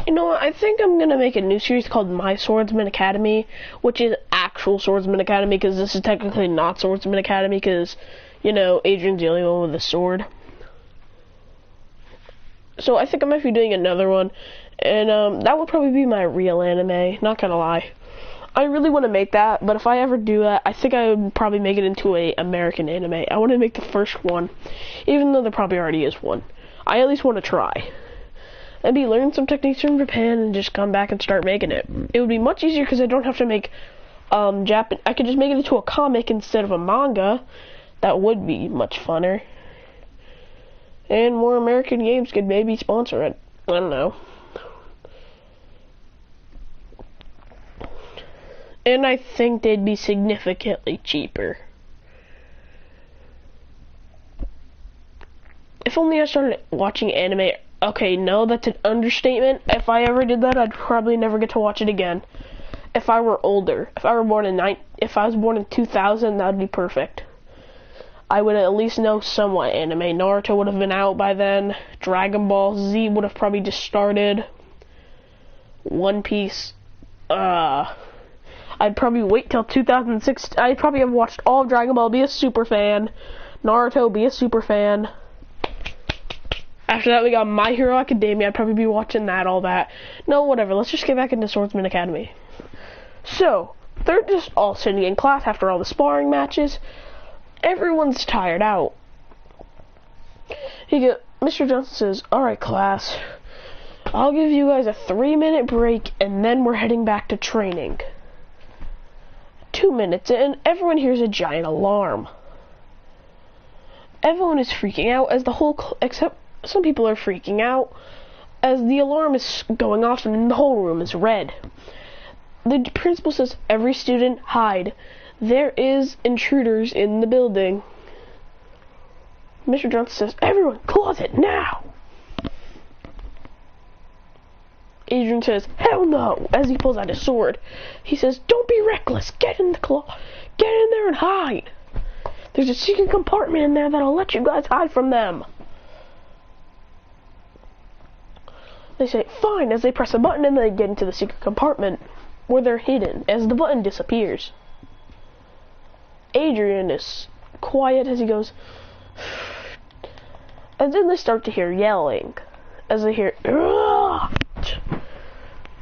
You know what, I think I'm gonna make a new series called My Swordsman Academy, which is actual Swordsman Academy, because this is technically not Swordsman Academy, because, you know, Adrian's the only one with a sword. So I think I might be doing another one, and that would probably be my real anime, not gonna lie. I really want to make that, but if I ever do that, I think I would probably make it into a American anime. I want to make the first one, even though there probably already is one. I at least want to try. Maybe learn some techniques from Japan and just come back and start making it. It would be much easier because I don't have to make I could just make it into a comic instead of a manga. That would be much funner. And more American games could maybe sponsor it. I don't know. And I think they'd be significantly cheaper. If only I started watching anime. Okay, no, that's an understatement. If I ever did that, I'd probably never get to watch it again. If I were older, if I was born in 2000, that'd be perfect. I would at least know somewhat anime. Naruto would have been out by then. Dragon Ball Z would have probably just started. One Piece. I'd probably wait till 2006. I'd probably have watched all of Dragon Ball, be a super fan. Naruto, be a super fan. After that, we got My Hero Academia. I'd probably be watching that, all that. No, whatever. Let's just get back into Swordsman Academy. So, they're just all sitting in class after all the sparring matches. Everyone's tired out. Mr. Johnson says, "Alright, class. I'll give you guys a 3-minute break, and then we're heading back to training." 2 minutes, and everyone hears a giant alarm. Everyone is freaking out as except some people are freaking out as the alarm is going off and the whole room is red. The principal says, "Every student hide. There is intruders in the building." Mr. Johnson says, "Everyone, closet now." Adrian says, "Hell no," as he pulls out his sword. He says, "Don't be reckless. Get in there and hide. There's a secret compartment in there that'll let you guys hide from them." They say, "Fine," as they press a button and they get into the secret compartment where they're hidden as the button disappears. Adrian is quiet as he goes, and then they start to hear yelling as they hear, "Ugh!"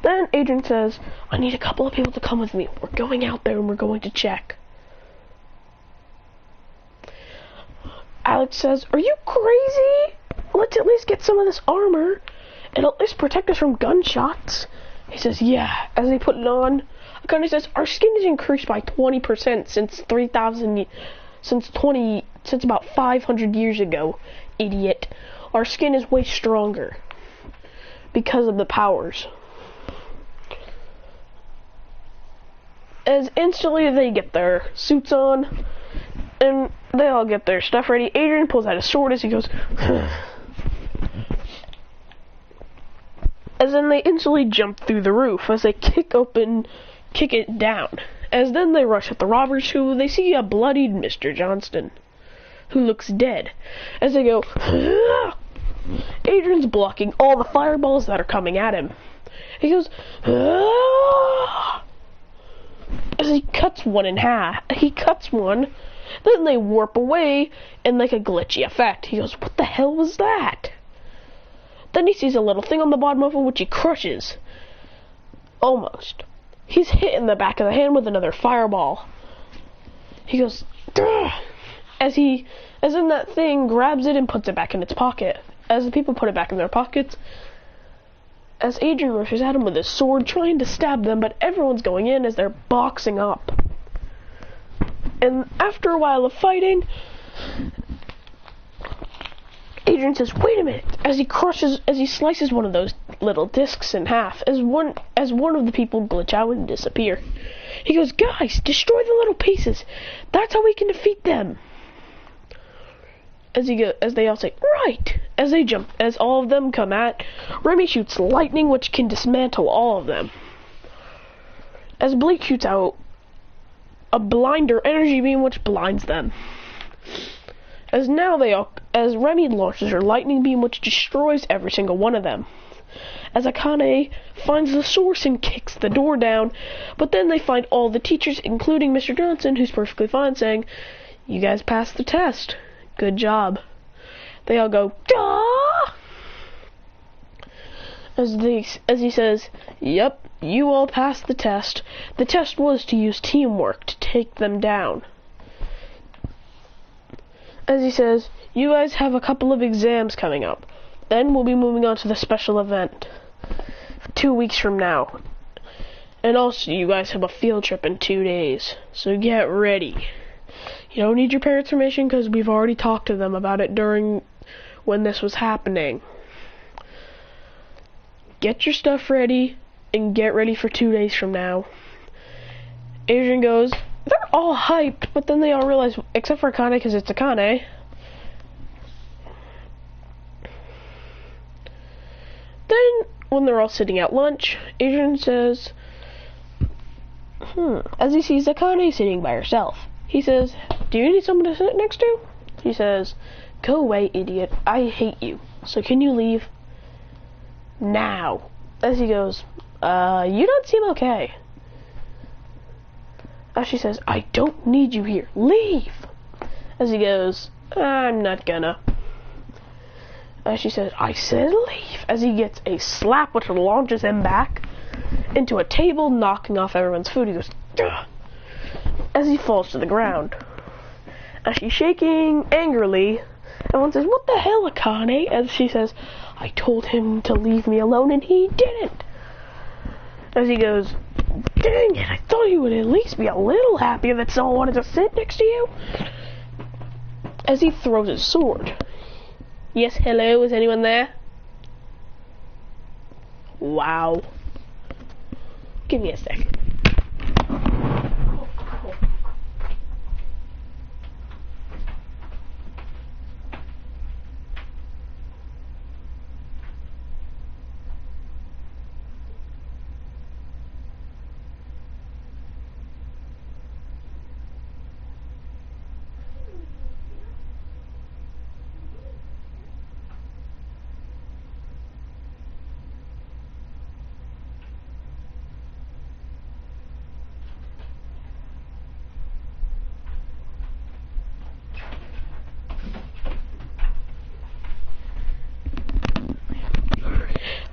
Then Adrian says, "I need a couple of people to come with me. We're going out there and we're going to check." Alex says, "Are you crazy? Let's at least get some of this armor. It'll at least protect us from gunshots." He says, "Yeah," as they put it on. Akane says, "Our skin is increased by 20% since about 500 years ago, idiot. Our skin is way stronger because of the powers." As instantly they get their suits on, and they all get their stuff ready, Adrian pulls out his sword as he goes, as then they instantly jump through the roof as they kick it down. As then they rush at the robbers, who they see a bloodied Mr. Johnston, who looks dead. As they go, Adrian's blocking all the fireballs that are coming at him. He goes, as he cuts one in half. He cuts one, then they warp away in like a glitchy effect. He goes, "What the hell was that?" Then he sees a little thing on the bottom of it, which he crushes. Almost. He's hit in the back of the hand with another fireball. He goes, "Duh!" As in that thing grabs it and puts it back in its pocket. As the people put it back in their pockets, as Adrian rushes at him with his sword, trying to stab them, but everyone's going in as they're boxing up. And after a while of fighting, Adrian says, "Wait a minute," as he slices one of those little discs in half, as one of the people glitch out and disappear. He goes, "Guys, destroy the little pieces. That's how we can defeat them." As they all say, "Right," as they jump, as all of them come at, Remy shoots lightning, which can dismantle all of them. As Blake shoots out a blinder energy beam, which blinds them. As Remy launches her lightning beam, which destroys every single one of them. as Akane finds the source and kicks the door down. But then they find all the teachers, including Mr. Johnson, who's perfectly fine, saying, "You guys passed the test. Good job." They all go, "Duh!" As he says, "Yep, you all passed the test. The test was to use teamwork to take them down." As he says, "You guys have a couple of exams coming up. Then we'll be moving on to the special event 2 weeks from now. And also, you guys have a field trip in 2 days. So get ready. You don't need your parents' permission because we've already talked to them about it during when this was happening. Get your stuff ready and get ready for 2 days from now." Adrian goes, they're all hyped, but then they all realize, except for Akane, because it's Akane. Then, when they're all sitting at lunch, Adrian says, as he sees Akane sitting by herself, he says, "Do you need someone to sit next to?" She says, "Go away, idiot. I hate you. So can you leave now?" As he goes, "You don't seem okay." As she says, "I don't need you here. Leave." As he goes, "I'm not gonna." As she says, "I said leave." As he gets a slap which launches him back into a table, knocking off everyone's food. He goes, "Ugh," as he falls to the ground. As she's shaking angrily, everyone says, "What the hell, Akane?" As she says, "I told him to leave me alone and he didn't." As he goes, "Dang it, I thought you would at least be a little happier that someone wanted to sit next to you." As he throws his sword. "Yes, hello, is anyone there?" Wow. Give me a second.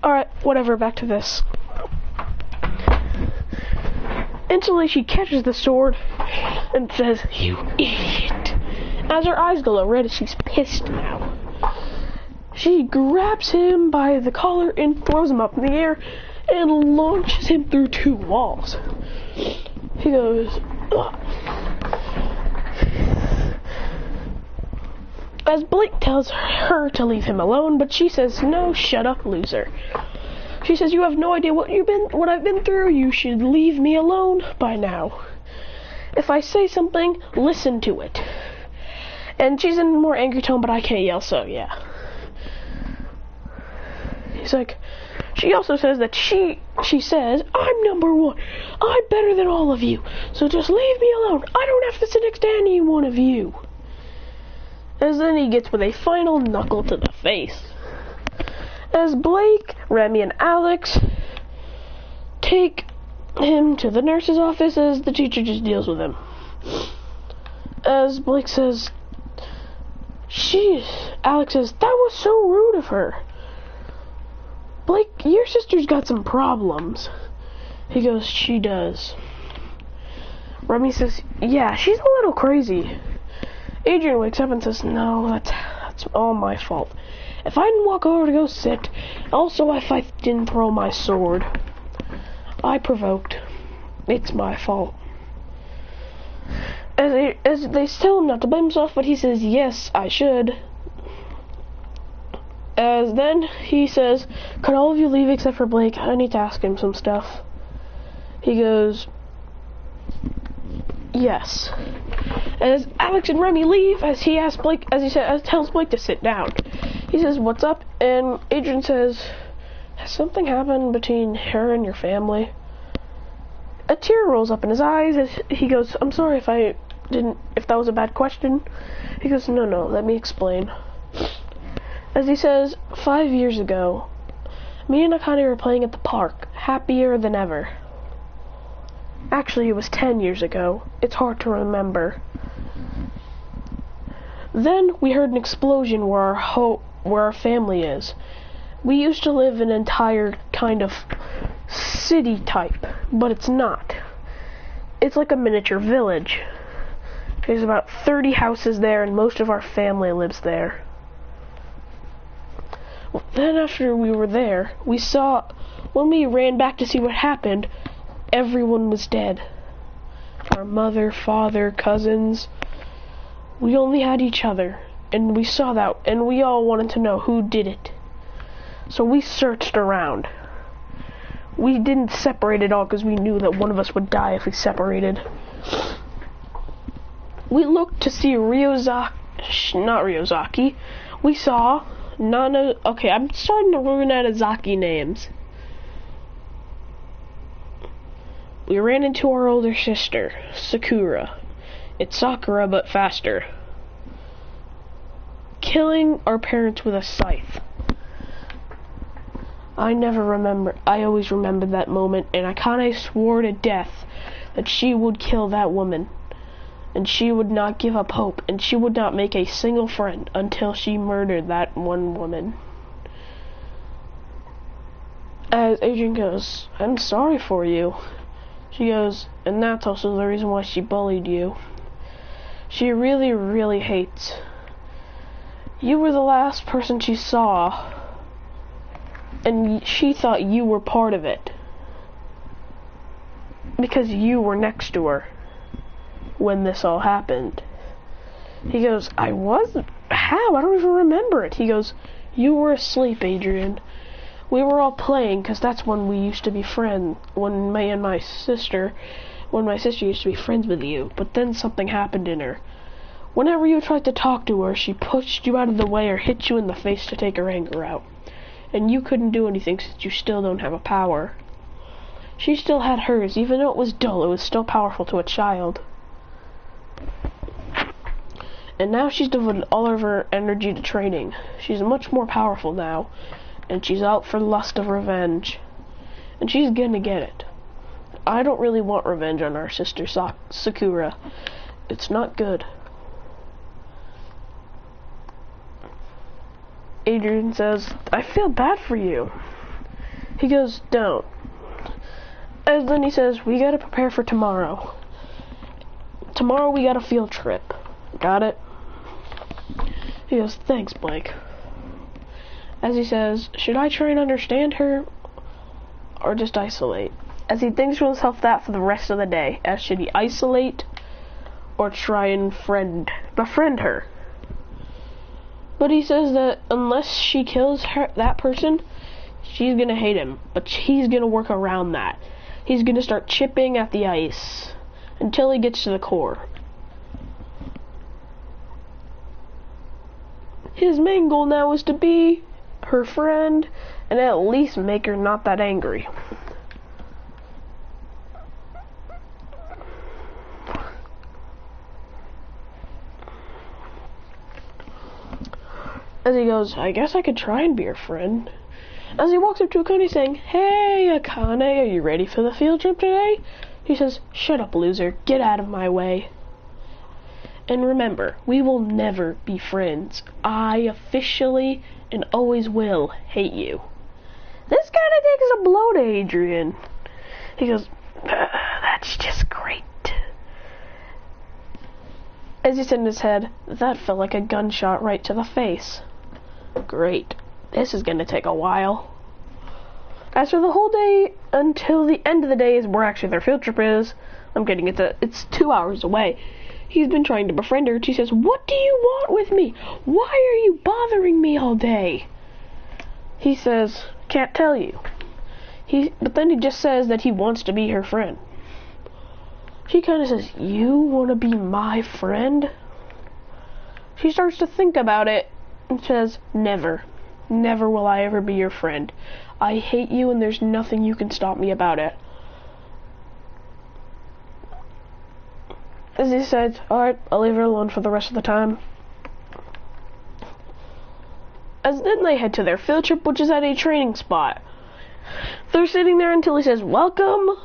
Alright, whatever, back to this. Instantly she catches the sword and says, "You idiot." As her eyes glow red, she's pissed now. She grabs him by the collar and throws him up in the air and launches him through 2 walls. He goes, "Ugh." As Blake tells her to leave him alone, but she says, "No, shut up, loser." She says, "You have no idea what I've been through. You should leave me alone by now. If I say something, listen to it." And she's in a more angry tone, but I can't yell, so yeah. He's like, she also says that she says, "I'm number 1. I'm better than all of you. So just leave me alone. I don't have to sit next to any one of you." As then he gets with a final knuckle to the face. As Blake, Remy, and Alex take him to the nurse's office as the teacher just deals with him. As Blake says, Alex says, "That was so rude of her. Blake, your sister's got some problems." He goes, "She does." Remy says, "Yeah, she's a little crazy." Adrian wakes up and says, "No, that's all my fault. If I didn't walk over to go sit, also if I didn't throw my sword, I provoked. It's my fault." As they tell him not to blame himself, but he says, "Yes, I should." As then he says, "Could all of you leave except for Blake? I need to ask him some stuff." He goes, "Yes." As Alex and Remy leave, as he tells Blake to sit down. He says, "What's up?" And Adrian says, "Has something happened between her and your family?" A tear rolls up in his eyes as he goes, "I'm sorry if that was a bad question." He goes, No, let me explain." As he says, 5 years ago, Me and Akane were playing at the park, happier than ever. Actually, it was 10 years ago. It's hard to remember. Then we heard an explosion where our family is. We used to live in an entire kind of city type, but it's not. It's like a miniature village. There's about 30 houses there, and most of our family lives there. Well, then after we were there, when we ran back to see what happened, everyone was dead. Our mother, father, cousins. We only had each other, and we saw that, and we all wanted to know who did it. So we searched around. We didn't separate at all because we knew that one of us would die if we separated. We looked to see not Ryozaki. We saw Nana. Okay, I'm starting to run out of Zaki names. We ran into our older sister, Sakura. It's Sakura, but faster. Killing our parents with a scythe. I always remembered that moment, and Akane swore to death that she would kill that woman. And she would not give up hope, and she would not make a single friend until she murdered that one woman. As Adrian goes, I'm sorry for you. She goes, and that's also the reason why she bullied you. She really, really hates. You were the last person she saw, and she thought you were part of it. Because you were next to her when this all happened. He goes, I was? How? I don't even remember it. He goes, you were asleep, Adrian. We were all playing, because that's when we used to be friends. When my sister used to be friends with you. But then something happened in her. Whenever you tried to talk to her, she pushed you out of the way or hit you in the face to take her anger out. And you couldn't do anything since you still don't have a power. She still had hers, even though it was dull, it was still powerful to a child. And now she's devoted all of her energy to training. She's much more powerful now, and she's out for lust of revenge. And she's gonna get it. I don't really want revenge on our sister Sakura. It's not good. Adrian says, I feel bad for you. He goes, don't. And then he says, we gotta prepare for tomorrow. Tomorrow we got a field trip. Got it? He goes, thanks, Blake. As he says, should I try and understand her, or just isolate? As he thinks to himself that for the rest of the day, as should he isolate, or try and befriend her? But he says that unless she kills that person, she's gonna hate him. But he's gonna work around that. He's gonna start chipping at the ice until he gets to the core. His main goal now is to be her friend and at least make her not that angry. As he goes, I guess I could try and be your friend. As he walks up to Akane saying, hey Akane, are you ready for the field trip today? He says, shut up, loser, get out of my way. And remember, we will never be friends. I officially and always will hate you. This kinda takes a blow to Adrian. He goes, that's just great. As he said in his head, that felt like a gunshot right to the face. Great. This is gonna take a while. As for the whole day, until the end of the day is where actually their field trip is, it's 2 hours away. He's been trying to befriend her. She says, what do you want with me? Why are you bothering me all day? He says, can't tell you. But then he just says that he wants to be her friend. She kind of says, you want to be my friend? She starts to think about it and says, never. Never will I ever be your friend. I hate you and there's nothing you can stop me about it. As he says, alright, I'll leave her alone for the rest of the time. As then they head to their field trip, which is at a training spot. They're sitting there until he says, "Welcome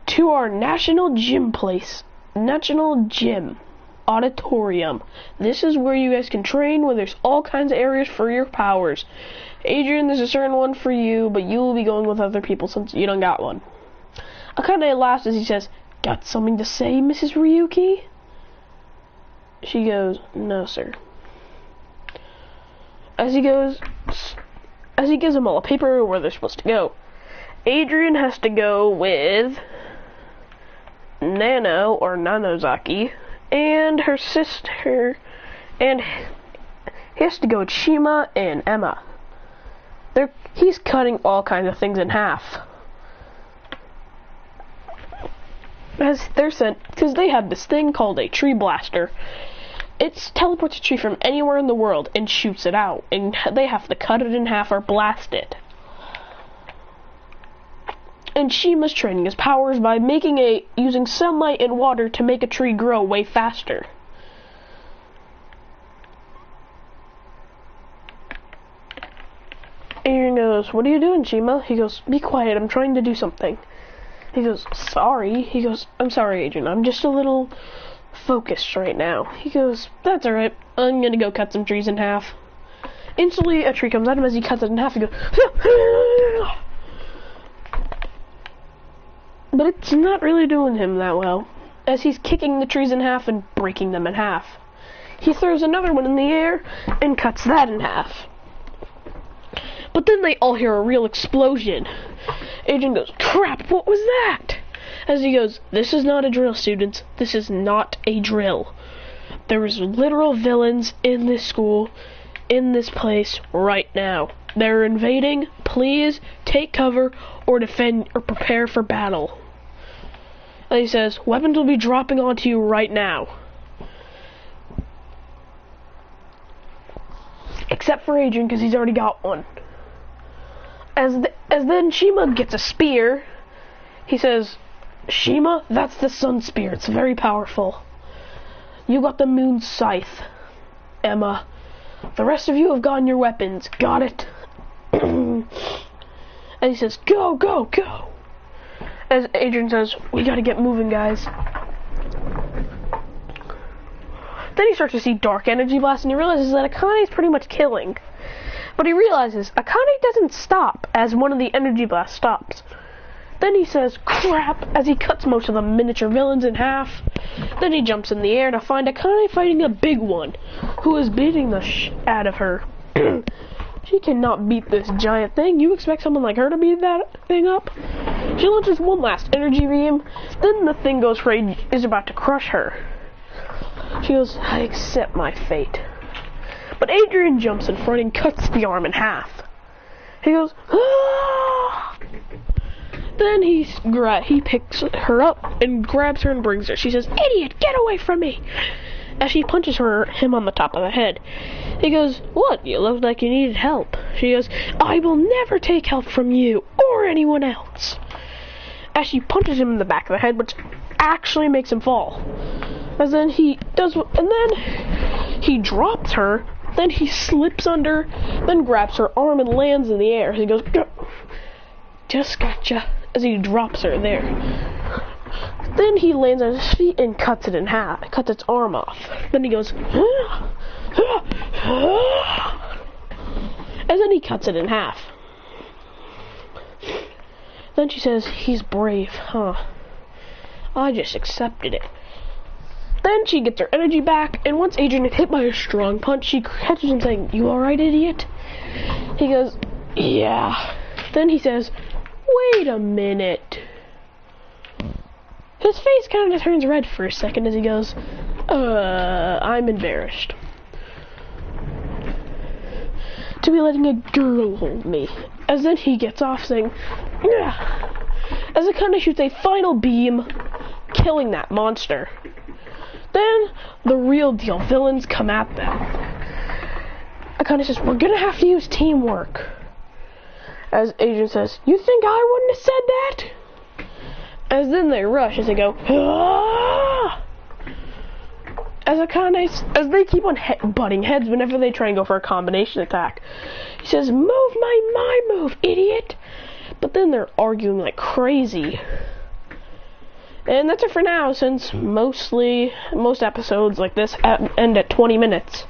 to our national gym place. National gym. Auditorium. This is where you guys can train, where there's all kinds of areas for your powers. Adrian, there's a certain one for you, but you will be going with other people since you don't got one." Akane laughs as he says, "Got something to say, Mrs. Ryuki?" She goes, "No, sir." As he gives them all a paper where they're supposed to go. Adrian has to go with Nano, or Nanozaki, and her sister, and he has to go with Shima and Emma. He's cutting all kinds of things in half. As they're sent, because they have this thing called a tree blaster. It teleports a tree from anywhere in the world and shoots it out, and they have to cut it in half or blast it. And Shima's training his powers by using sunlight and water to make a tree grow way faster. Adrian goes, "What are you doing, Shima?" He goes, "Be quiet, I'm trying to do something." He goes, "Sorry." He goes, "I'm sorry, Adrian, I'm just a little focused right now." He goes, "That's alright, I'm gonna go cut some trees in half." Instantly, a tree comes at him. As he cuts it in half, he goes, but it's not really doing him that well, as he's kicking the trees in half and breaking them in half. He throws another one in the air and cuts that in half. But then they all hear a real explosion. Adrian goes, "Crap, what was that?" As he goes, "This is not a drill, students. This is not a drill. There is literal villains in this school, in this place, right now. They're invading. Please take cover or defend or prepare for battle." And he says, "Weapons will be dropping onto you right now." Except for Adrian, because he's already got one. As then Shima gets a spear. He says, "Shima, that's the sun spear. It's very powerful. You got the moon scythe, Emma. The rest of you have gotten your weapons. Got it?" And he says, "Go, go, go." As Adrian says, "We gotta get moving, guys." Then he starts to see dark energy blasts, and he realizes that Akane is pretty much killing. But he realizes Akane doesn't stop as one of the energy blasts stops. Then he says, "Crap," as he cuts most of the miniature villains in half. Then he jumps in the air to find Akane fighting a big one, who is beating the out of her. She cannot beat this giant thing. You expect someone like her to beat that thing up? She launches one last energy beam. Then the thing is about to crush her. She goes, "I accept my fate." But Adrian jumps in front and cuts the arm in half. He goes, "Ah!" Then he picks her up and grabs her and brings her. She says, "Idiot, get away from me!" As she punches him on the top of the head. He goes, "What? You looked like you needed help." She goes, "I will never take help from you or anyone else." As she punches him in the back of the head, which actually makes him fall. And then he drops her. Then he slips under, then grabs her arm and lands in the air. He goes, "Just gotcha," as he drops her there. Then he lands on his feet and cuts it in half, cuts its arm off. Then he goes, and then he cuts it in half. Then she says, "He's brave, huh? I just accepted it." Then she gets her energy back, and once Adrian is hit by a strong punch, she catches him saying, "You alright, idiot?" He goes, "Yeah." Then he says, "Wait a minute." His face kind of turns red for a second as he goes, "I'm embarrassed to be letting a girl hold me." As then he gets off saying, "Yeah," as Akane shoots a final beam, killing that monster. Then the real deal villains come at them. Akane says, "We're gonna have to use teamwork." As Adrian says, "You think I wouldn't have said that?" As then they rush as they go, "Ah!" As they keep on butting heads whenever they try and go for a combination attack. He says, "Move my move, idiot!" But then then they're arguing like crazy. And that's it for now, since most episodes like this end at 20 minutes.